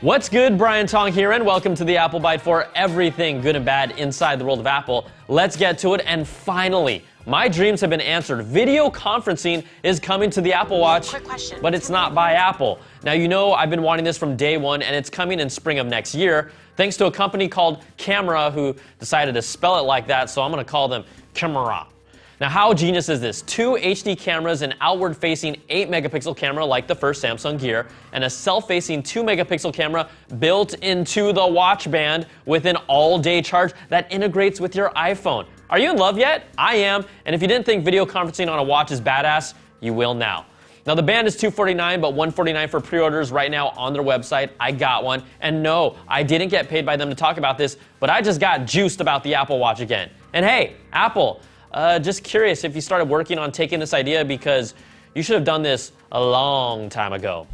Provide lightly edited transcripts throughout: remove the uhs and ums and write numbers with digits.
What's good? Brian Tong here, and welcome to the Apple Byte for everything good and bad inside the world of Apple. Let's get to it, and finally, my dreams have been answered. Video conferencing is coming to the Apple Watch, Quick question. but it's not by Apple. Now, you know I've been wanting this from day one, and it's coming in spring of next year, thanks to a company called CMRA who decided to spell it like that, so I'm going to call them CMRA. Now, how genius is this? 2 HD cameras, an outward-facing 8-megapixel camera like the first Samsung Gear, and a self-facing 2-megapixel camera built into the watch band with an all-day charge that integrates with your iPhone. Are you in love yet? I am, and if you didn't think video conferencing on a watch is badass, you will now. Now, the band is $249, but $149 for pre-orders right now on their website. I got one, and no, I didn't get paid by them to talk about this, but I just got juiced about the Apple Watch again. And hey, Apple, just curious if you started working on taking this idea, because you should have done this a long time ago.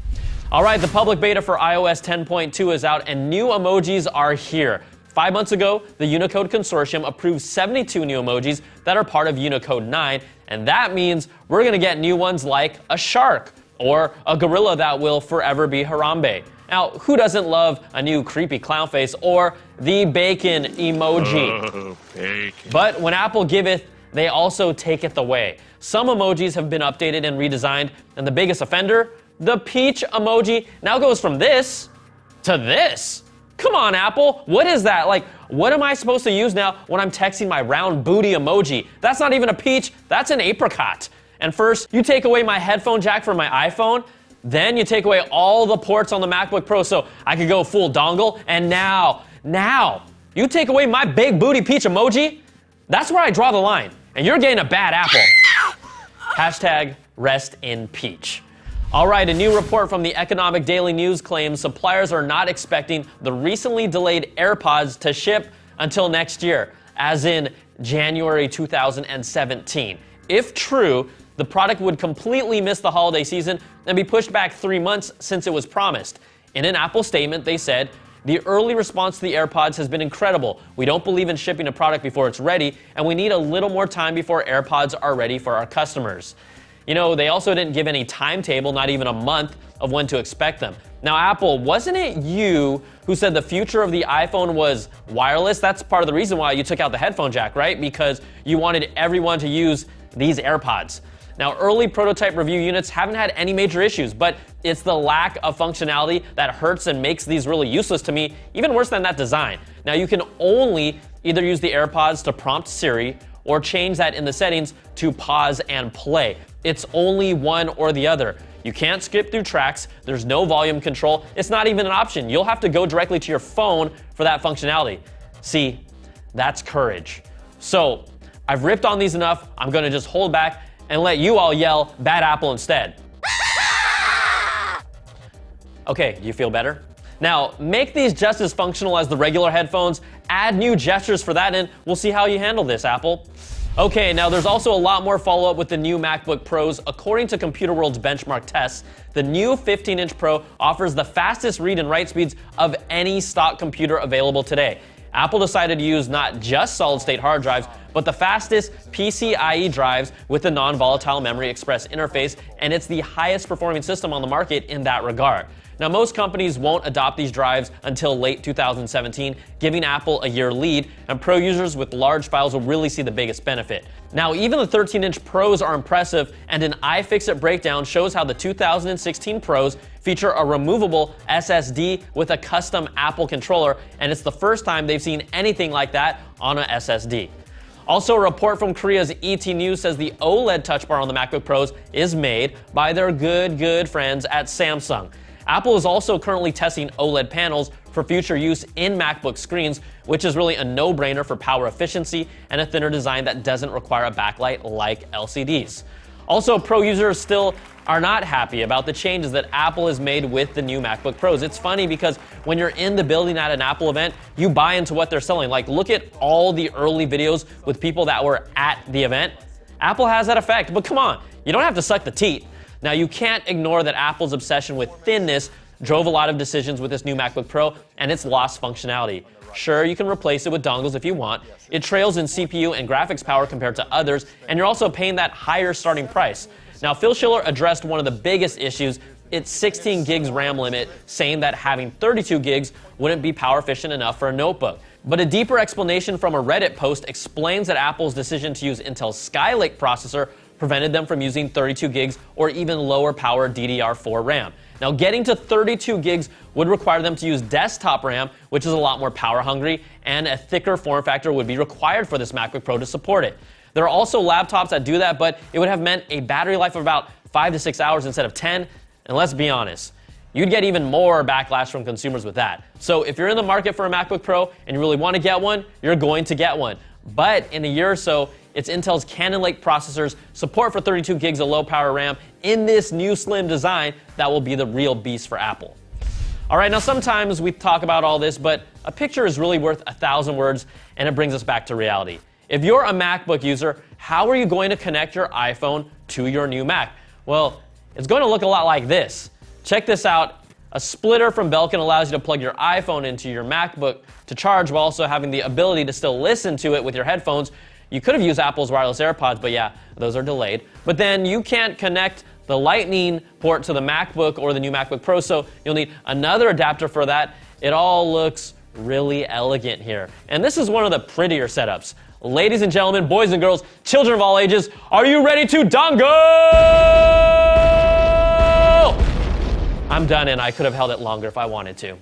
All right, the public beta for iOS 10.2 is out, and new emojis are here. 5 months ago, the Unicode Consortium approved 72 new emojis that are part of Unicode 9, and that means we're going to get new ones like a shark or a gorilla that will forever be Harambe. Now, who doesn't love a new creepy clown face or the bacon emoji? Bacon. But when Apple giveth, they also taketh away. Some emojis have been updated and redesigned, and the biggest offender, the peach emoji, now goes from this to this. Come on, Apple, what is that? Like, what am I supposed to use now when I'm texting my round booty emoji? That's not even a peach, that's an apricot. And first, you take away my headphone jack for my iPhone, then you take away all the ports on the MacBook Pro so I could go full dongle, and now, you take away my big booty peach emoji? That's where I draw the line, and you're getting a bad apple. Hashtag rest in peach. All right, a new report from the Economic Daily News claims suppliers are not expecting the recently delayed AirPods to ship until next year, as in January 2017. If true, the product would completely miss the holiday season and be pushed back 3 months since it was promised. In an Apple statement, they said, "The early response to the AirPods has been incredible. We don't believe in shipping a product before it's ready, and we need a little more time before AirPods are ready for our customers." You know, they also didn't give any timetable, not even a month, of when to expect them. Now, Apple, wasn't it you who said the future of the iPhone was wireless? That's part of the reason why you took out the headphone jack, right? Because you wanted everyone to use these AirPods. Now, early prototype review units haven't had any major issues, but it's the lack of functionality that hurts and makes these really useless to me, even worse than that design. Now, you can only either use the AirPods to prompt Siri or change that in the settings to pause and play. It's only one or the other. You can't skip through tracks, there's no volume control, it's not even an option. You'll have to go directly to your phone for that functionality. See, that's courage. So, I've ripped on these enough, I'm gonna just hold back and let you all yell, "Bad Apple," instead. Okay, do you feel better? Now, make these just as functional as the regular headphones, add new gestures for that, and we'll see how you handle this, Apple. Okay, now there's also a lot more follow-up with the new MacBook Pros. According to Computer World's benchmark tests, the new 15-inch Pro offers the fastest read and write speeds of any stock computer available today. Apple decided to use not just solid-state hard drives, but the fastest PCIe drives with the non-volatile memory express interface, and it's the highest performing system on the market in that regard. Now, most companies won't adopt these drives until late 2017, giving Apple a year lead, and Pro users with large files will really see the biggest benefit. Now, even the 13-inch Pros are impressive, and an iFixit breakdown shows how the 2016 Pros feature a removable SSD with a custom Apple controller, and it's the first time they've seen anything like that on an SSD. Also, a report from Korea's ET News says the OLED Touch Bar on the MacBook Pros is made by their good friends at Samsung. Apple is also currently testing OLED panels for future use in MacBook screens, which is really a no-brainer for power efficiency and a thinner design that doesn't require a backlight like LCDs. Also, Pro users still are not happy about the changes that Apple has made with the new MacBook Pros. It's funny because when you're in the building at an Apple event, you buy into what they're selling. Like, look at all the early videos with people that were at the event. Apple has that effect, but come on, you don't have to suck the teat. Now, you can't ignore that Apple's obsession with thinness drove a lot of decisions with this new MacBook Pro, and it's lost functionality. Sure, you can replace it with dongles if you want. It trails in CPU and graphics power compared to others, and you're also paying that higher starting price. Now, Phil Schiller addressed one of the biggest issues its 16 gigs RAM limit, saying that having 32 gigs wouldn't be power efficient enough for a notebook. But a deeper explanation from a Reddit post explains that Apple's decision to use Intel's Skylake processor prevented them from using 32 gigs or even lower power DDR4 RAM. Now, getting to 32 gigs would require them to use desktop RAM, which is a lot more power hungry, and a thicker form factor would be required for this MacBook Pro to support it. There are also laptops that do that, but it would have meant a battery life of about 5 to 6 hours instead of 10, and let's be honest, you'd get even more backlash from consumers with that. So if you're in the market for a MacBook Pro and you really want to get one, you're going to get one. But in a year or so, it's Intel's Cannon Lake processors, support for 32 gigs of low power RAM in this new slim design that will be the real beast for Apple. All right, now sometimes we talk about all this, but a picture is really worth 1,000 words, and it brings us back to reality. If you're a MacBook user, how are you going to connect your iPhone to your new Mac? Well, it's going to look a lot like this. Check this out. A splitter from Belkin allows you to plug your iPhone into your MacBook to charge while also having the ability to still listen to it with your headphones. You could have used Apple's wireless AirPods, but yeah, those are delayed. But then you can't connect the Lightning port to the MacBook or the new MacBook Pro, so you'll need another adapter for that. It all looks really elegant here. And this is one of the prettier setups. Ladies and gentlemen, boys and girls, children of all ages, are you ready to dongle? I'm done, and I could have held it longer if I wanted to.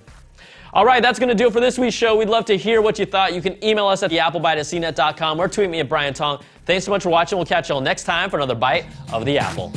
All right, that's going to do it for this week's show. We'd love to hear what you thought. You can email us at theapplebite@cnet.com or tweet me at Brian Tong. Thanks so much for watching. We'll catch you all next time for another Bite of the Apple.